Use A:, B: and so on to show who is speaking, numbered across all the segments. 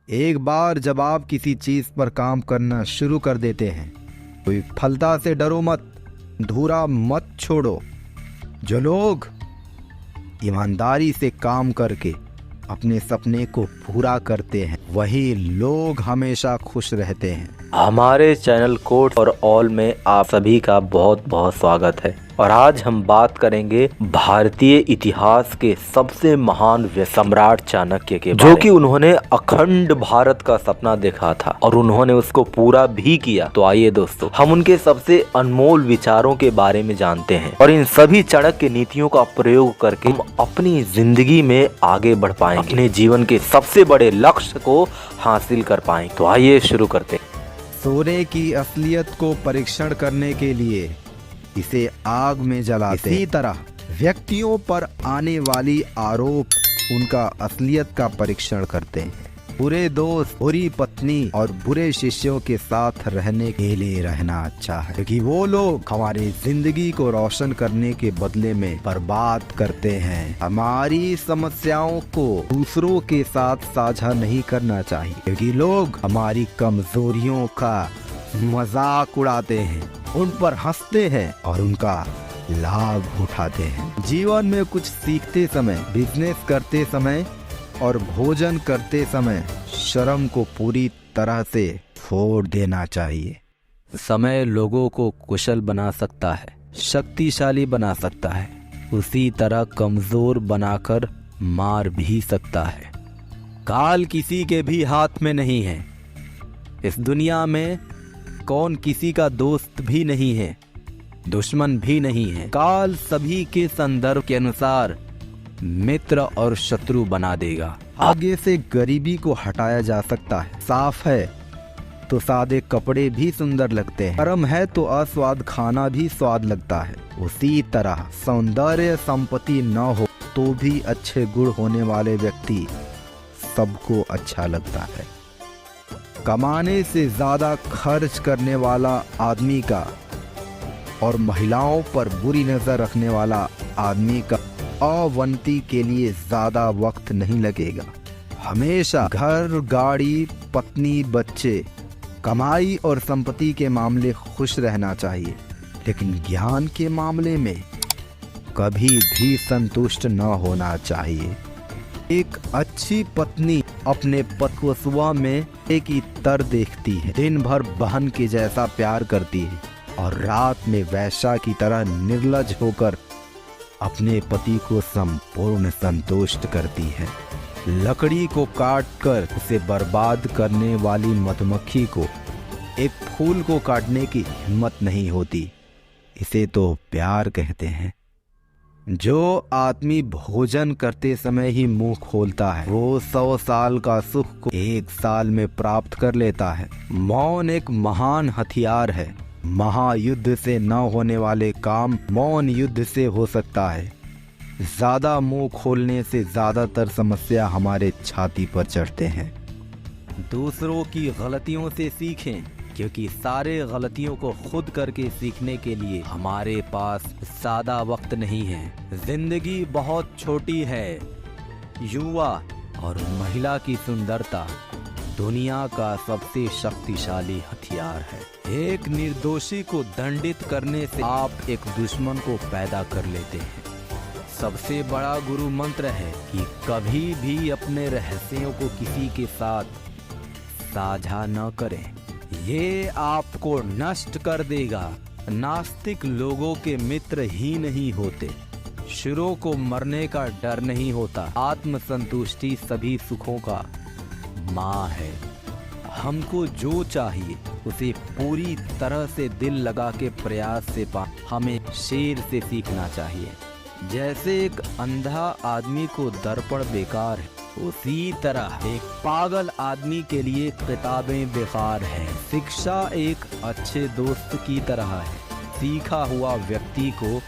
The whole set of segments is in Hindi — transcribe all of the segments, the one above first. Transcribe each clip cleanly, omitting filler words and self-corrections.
A: एक बार जब आप किसी चीज पर काम करना शुरू कर देते हैं, कोई फलता से डरो मत, धूरा मत छोड़ो। जो लोग ईमानदारी से काम करके अपने सपने को पूरा करते हैं, वही लोग हमेशा खुश रहते हैं।
B: हमारे चैनल कोड फॉर ऑल में आप सभी का बहुत बहुत स्वागत है। और आज हम बात करेंगे भारतीय इतिहास के सबसे महान सम्राट चाणक्य के बारे में, जो कि उन्होंने अखंड भारत का सपना देखा था और उन्होंने उसको पूरा भी किया। तो आइए दोस्तों, हम उनके सबसे अनमोल विचारों के बारे में जानते हैं और इन सभी चाणक्य नीतियों का प्रयोग करके हम अपनी जिंदगी में आगे बढ़ पाएंगे, अपने जीवन के सबसे बड़े लक्ष्य को हासिल कर पाएंगे। तो आइए शुरू करते हैं।
A: सोने की असलियत को परीक्षण करने के लिए इसे आग में जलाते हैं। इसी तरह व्यक्तियों पर आने वाली आरोप उनका असलियत का परीक्षण करते हैं। बुरे दोस्त, बुरी पत्नी और बुरे शिष्यों के साथ रहने के लिए रहना अच्छा है, क्योंकि वो लोग हमारी जिंदगी को रोशन करने के बदले में बर्बाद करते हैं। हमारी समस्याओं को दूसरों के साथ साझा नहीं करना चाहिए, क्योंकि लोग हमारी कमजोरियों का मजाक उड़ाते हैं, उन पर हंसते हैं और उनका लाभ उठाते हैं। जीवन में कुछ सीखते समय, बिजनेस करते समय और भोजन करते समय शर्म को पूरी तरह से छोड़ देना चाहिए।
B: समय लोगों को कुशल बना सकता है, शक्तिशाली बना सकता है, उसी तरह कमजोर बनाकर मार भी सकता है।
A: काल किसी के भी हाथ में नहीं है। इस दुनिया में कौन किसी का दोस्त भी नहीं है, दुश्मन भी नहीं है। काल सभी के संदर्भ के अनुसार मित्र और शत्रु बना देगा। आगे से गरीबी को हटाया जा सकता है। साफ है तो सादे कपड़े भी सुंदर लगते हैं, गर्म है तो अस्वाद खाना भी स्वाद लगता है। उसी तरह सौंदर्य संपत्ति न हो तो भी अच्छे गुण होने वाले व्यक्ति सबको अच्छा लगता है। कमाने से ज्यादा खर्च करने वाला आदमी का और महिलाओं पर बुरी नजर रखने वाला आदमी का अवनति के लिए ज्यादा वक्त नहीं लगेगा। हमेशा घर, गाड़ी, पत्नी, बच्चे, कमाई और संपत्ति के मामले खुश रहना चाहिए, लेकिन ज्ञान के मामले में कभी भी संतुष्ट न होना चाहिए। एक अच्छी पत्नी अपने पति को सुबह में एक ही तर देखती है, दिन भर बहन के जैसा प्यार करती है और रात में वैश्या की तरह निर्लज होकर अपने पति को संपूर्ण संतुष्ट करती है। लकड़ी को काटकर उसे बर्बाद करने वाली मधुमक्खी को एक फूल को काटने की हिम्मत नहीं होती। इसे तो प्यार कहते हैं। जो आदमी भोजन करते समय ही मुंह खोलता है, वो 100 साल का सुख को 1 साल में प्राप्त कर लेता है। मौन एक महान हथियार है। महायुद्ध से न होने वाले काम मौन युद्ध से हो सकता है। ज्यादा मुंह खोलने से ज्यादातर समस्या हमारे छाती पर चढ़ते हैं। दूसरों की गलतियों से सीखें, क्योंकि सारे गलतियों को खुद करके सीखने के लिए हमारे पास ज्यादा वक्त नहीं है। जिंदगी बहुत छोटी है। युवा और महिला की सुंदरता दुनिया का सबसे शक्तिशाली हथियार है। एक निर्दोषी को दंडित करने से आप एक दुश्मन को पैदा कर लेते हैं। सबसे बड़ा गुरु मंत्र है कि कभी भी अपने रहस्यों को किसी के साथ साझा न करें, ये आपको नष्ट कर देगा। नास्तिक लोगों के मित्र ही नहीं होते। शुरों को मरने का डर नहीं होता। आत्मसंतुष्टि सभी सुखों का माँ है। हमको जो चाहिए उसे पूरी तरह से दिल लगा के प्रयास से हमें शेर से सीखना चाहिए। जैसे एक अंधा आदमी को दर्पण बेकार है, उसी तरह एक पागल आदमी के लिए किताबें बेकार हैं। शिक्षा एक अच्छे दोस्त की तरह है। सीखा हुआ व्यक्ति को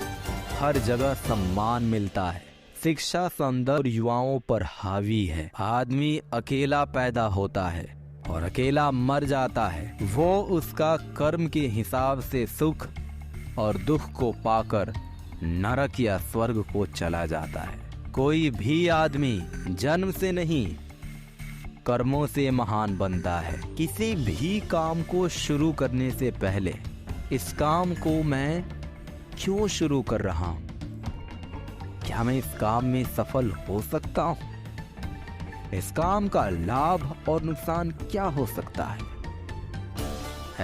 A: हर जगह सम्मान मिलता है। शिक्षा सौंदर्य युवाओं पर हावी है। आदमी अकेला पैदा होता है और अकेला मर जाता है। वो उसका कर्म के हिसाब से सुख और दुख को पाकर नरक या स्वर्ग को चला जाता है। कोई भी आदमी जन्म से नहीं, कर्मों से महान बनता है। किसी भी काम को शुरू करने से पहले इस काम को मैं क्यों शुरू कर रहा हूँ, क्या मैं इस काम में सफल हो सकता हूँ, इस काम का लाभ और नुकसान क्या हो सकता है।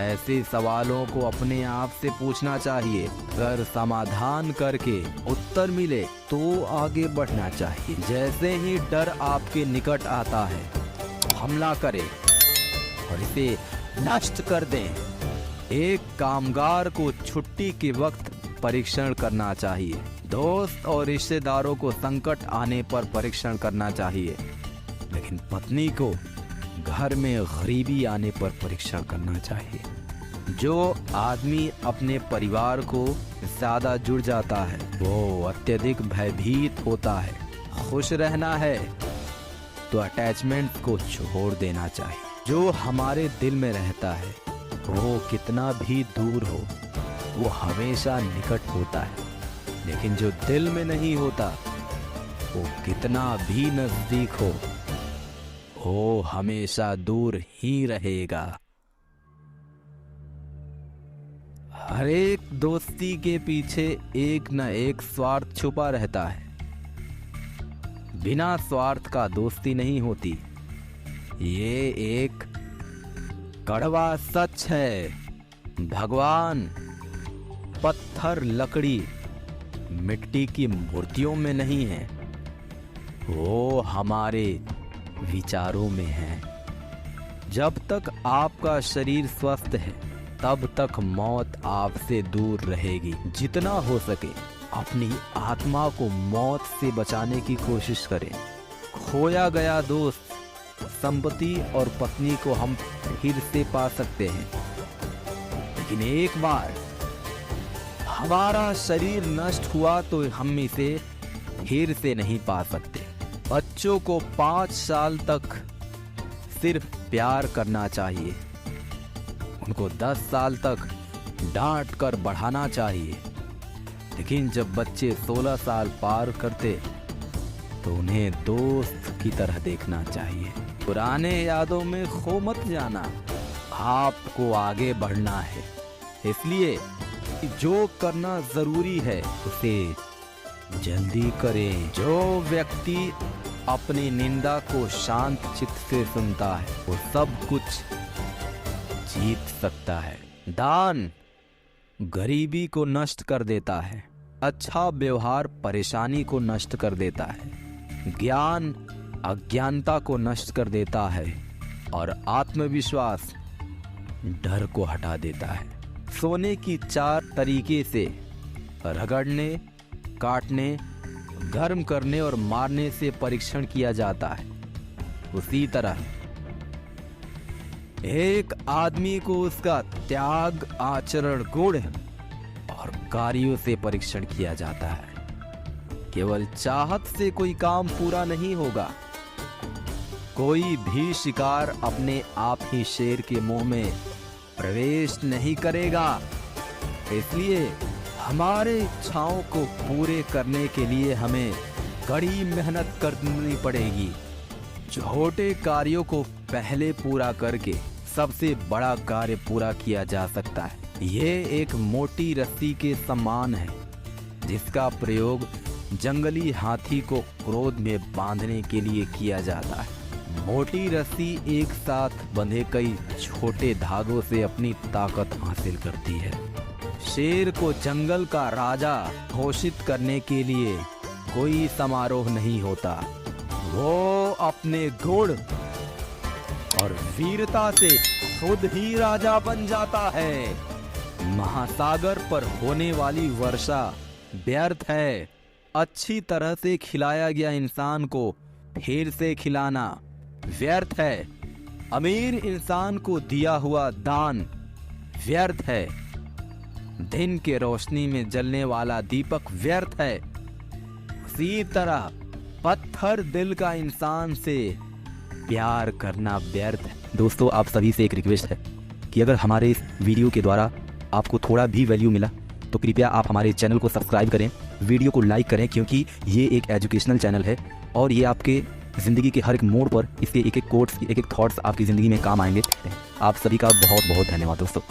A: ऐसे सवालों को अपने आप से पूछना चाहिए। अगर समाधान करके उत्तर मिले तो आगे बढ़ना चाहिए। जैसे ही डर आपके निकट आता है, हमला करें और इसे नष्ट कर दें। एक कामगार को छुट्टी के वक्त परीक्षण करना चाहिए। दोस्त और रिश्तेदारों को संकट आने पर परीक्षण करना चाहिए, लेकिन पत्नी को घर में गरीबी आने पर परीक्षण करना चाहिए। जो आदमी अपने परिवार को ज्यादा जुड़ जाता है वो अत्यधिक भयभीत होता है। खुश रहना है तो अटैचमेंट को छोड़ देना चाहिए। जो हमारे दिल में रहता है वो कितना भी दूर हो वो हमेशा निकट होता है, लेकिन जो दिल में नहीं होता वो कितना भी नजदीक हो वो हमेशा दूर ही रहेगा। हर एक दोस्ती के पीछे एक न एक स्वार्थ छुपा रहता है। बिना स्वार्थ का दोस्ती नहीं होती। ये एक कड़वा सच है। भगवान पत्थर, लकड़ी, मिट्टी की मूर्तियों में नहीं है, वो हमारे विचारों में है। जब तक आपका शरीर स्वस्थ है तब तक मौत आपसे दूर रहेगी। जितना हो सके अपनी आत्मा को मौत से बचाने की कोशिश करें। खोया गया दोस्त, संपत्ति और पत्नी को हम फिर से पा सकते हैं, लेकिन एक बार हमारा शरीर नष्ट हुआ तो हम इसे फिर से नहीं पा सकते। बच्चों को 5 साल तक सिर्फ प्यार करना चाहिए, उनको 10 साल तक डांट कर बढ़ाना चाहिए, लेकिन जब बच्चे 16 साल पार करते तो उन्हें दोस्त की तरह देखना चाहिए। पुराने यादों में खो मत जाना, आपको आगे बढ़ना है। इसलिए जो करना जरूरी है उसे जल्दी करें। जो व्यक्ति अपनी निंदा को शांत चित्त से सुनता है वो सब कुछ जीत सकता है। दान गरीबी को नष्ट कर देता है, अच्छा व्यवहार परेशानी को नष्ट कर देता है, ज्ञान अज्ञानता को नष्ट कर देता है और आत्मविश्वास डर को हटा देता है। सोने की 4 तरीके से रगड़ने, काटने, गर्म करने और मारने से परीक्षण किया जाता है। उसी तरह एक आदमी को उसका त्याग, आचरण, गुण और कार्यों से परीक्षण किया जाता है। केवल चाहत से कोई काम पूरा नहीं होगा। कोई भी शिकार अपने आप ही शेर के मुंह में प्रवेश नहीं करेगा। इसलिए हमारे इच्छाओं को पूरे करने के लिए हमें कड़ी मेहनत करनी पड़ेगी। छोटे कार्यों को पहले पूरा करके सबसे बड़ा कार्य पूरा किया जा सकता है। ये एक मोटी रस्सी के समान है जिसका प्रयोग जंगली हाथी को क्रोध में बांधने के लिए किया जाता है। मोटी रस्सी एक साथ बंधे कई छोटे धागों से अपनी ताकत हासिल करती है। शेर को जंगल का राजा घोषित करने के लिए कोई समारोह नहीं होता, वो अपने गुण और वीरता से खुद ही राजा बन जाता है। महासागर पर होने वाली वर्षा व्यर्थ है। अच्छी तरह से खिलाया गया इंसान को फिर से खिलाना व्यर्थ है। अमीर इंसान को दिया हुआ दान व्यर्थ है। दिन के रोशनी में जलने वाला दीपक व्यर्थ है। उसी तरह पत्थर दिल का इंसान से प्यार करना व्यर्थ है। दोस्तों, आप सभी से एक रिक्वेस्ट है कि अगर हमारे इस वीडियो के द्वारा आपको थोड़ा भी वैल्यू मिला तो कृपया आप हमारे चैनल को सब्सक्राइब करें, वीडियो को लाइक करें, क्योंकि ये एक एजुकेशनल चैनल है और ये आपके ज़िंदगी के हर एक मोड़ पर इसके एक एक कोट्स, एक एक थॉट्स आपकी ज़िंदगी में काम आएंगे। आप सभी का बहुत बहुत धन्यवाद दोस्तों।